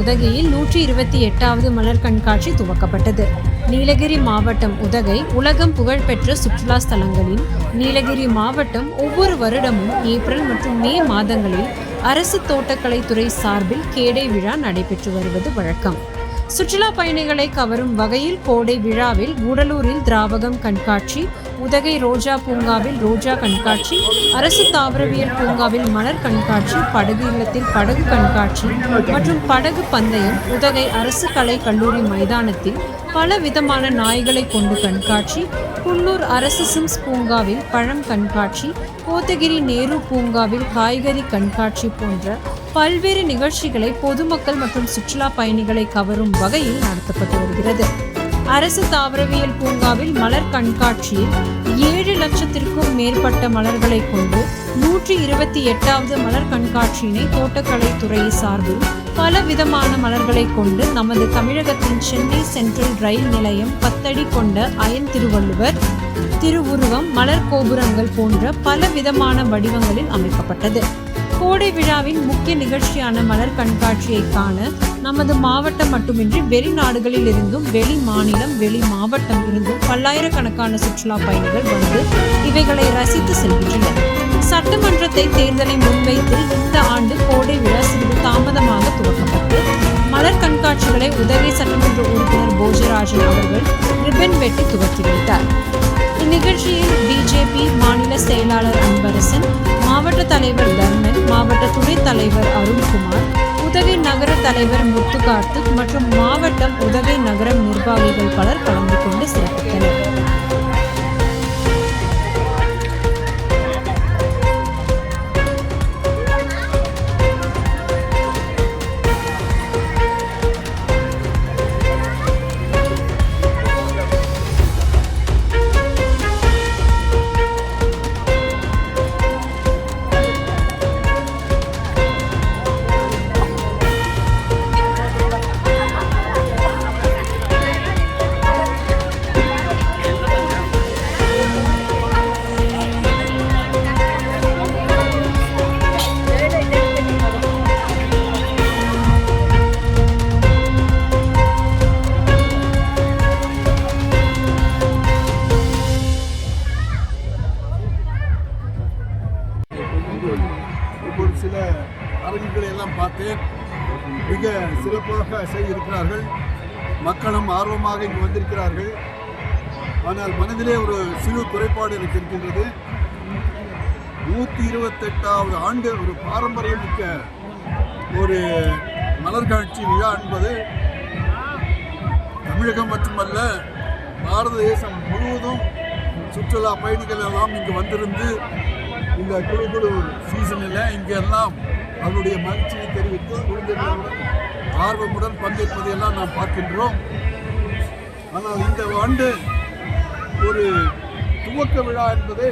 உதகையில் 128வது மலர் கண்காட்சி துவக்கப்பட்டது. நீலகிரி மாவட்டம் உதகை உலகம் புகழ்பெற்ற சுற்றுலா ஸ்தலங்களின் நீலகிரி மாவட்டம் ஒவ்வொரு வருடமும் ஏப்ரல் மற்றும் மே மாதங்களில் அரசு தோட்டக்கலைத்துறை சார்பில் கேடை விழா நடைபெற்று வருவது வழக்கம். சுற்றுலா பயணிகளை கவரும் வகையில் கோடை விழாவில் கூடலூரில் திராவகம் கண்காட்சி, உதகை ரோஜா பூங்காவில் ரோஜா கண்காட்சி, அரசு தாவரவியல் பூங்காவில் மலர் கண்காட்சி, படகு இல்லத்தில் படகு கண்காட்சி மற்றும் படகு பந்தயம், உதகை அரசு கலை கல்லூரி மைதானத்தில் பல விதமான நாய்களை கொண்டு கண்காட்சி, குன்னூர் அரசு சிம்ஸ் பூங்காவில் பழம் கண்காட்சி, கோத்தகிரி நேரு பூங்காவில் காய்கறி கண்காட்சி போன்ற பல்வேறு நிகழ்ச்சிகளை பொதுமக்கள் மற்றும் சுற்றுலா பயணிகளை கவரும் வகையில் நடத்தப்பட்டு வருகிறது. அரசு தாவரவியல் பூங்காவில் மலர் கண்காட்சியில் 7 லட்சத்திற்கும் மேற்பட்ட மலர்களை கொண்டு 128வது மலர் கண்காட்சியினை தோட்டக்கலைத்துறை சார்பில் பல விதமான மலர்களை கொண்டு நமது தமிழகத்தின் சென்னை சென்ட்ரல் ரயில் நிலையம் 10 அடி கொண்ட அயன் திருவள்ளுவர் திருவுருவம், மலர் கோபுரங்கள் போன்ற பல விதமான வடிவங்களில் அமைக்கப்பட்டது. கோடை விழாவின் முக்கிய நிகழ்ச்சியான மலர் கண்காட்சியை காண நமது மாவட்டம் மட்டுமின்றி வெளிநாடுகளில் இருந்தும் வெளி மாநிலம் வெளி மாவட்டம் இருந்தும் பல்லாயிரக்கணக்கான சுற்றுலா பயணிகள் வந்து இவைகளை ரசித்து செல்கின்றனர். சட்டமன்றத்தை தேர்தலை முன்வைத்து இந்த ஆண்டு கோடை விழா சிறிது தாமதமாக துவக்கப்பட்டு மலர் கண்காட்சிகளை உதகை சட்டமன்ற உறுப்பினர் போஜராஜன் அவர்கள் ரிப்பன் வெட்டி துவக்கி வைத்தார். இந்நிகழ்ச்சியில் பிஜேபி மாநில செயலாளர் அன்பரசன், மாவட்ட தலைவர் தர்மன், மாவட்ட துணைத் தலைவர் அருண்குமார், உதகை நகர தலைவர் முத்து கார்த்திக் மற்றும் மாவட்டம் உதகை நகரம் நிர்வாகிகள் பலர் கலந்து கொண்டு சிறப்பித்தனர். சில அரங்குகளை எல்லாம் பார்த்தேன். மிக சிறப்பாக செய்திருக்கிறார்கள். மக்களும் ஆர்வமாக இங்கு வந்திருக்கிறார்கள். ஆனால் மனதிலே ஒரு சிறு குறைபாடு எனக்கு இருக்கின்றது. 128வது ஆண்டு ஒரு பாரம்பரியமிக்க ஒரு மலர்காட்சி விழா என்பது தமிழகம் மட்டுமல்ல பாரத தேசம் முழுவதும் சுற்றுலா பயணிகள் எல்லாம் இங்கு வந்திருந்து இந்த குழு சீசனில் இங்கெல்லாம் அவருடைய மகிழ்ச்சியை தெரிவித்து குழந்தைகளுடன் ஆர்வமுடன் பங்கேற்பதையெல்லாம் நாம் பார்க்கின்றோம். ஆனால் இந்த ஆண்டு ஒரு துவக்க விழா என்பது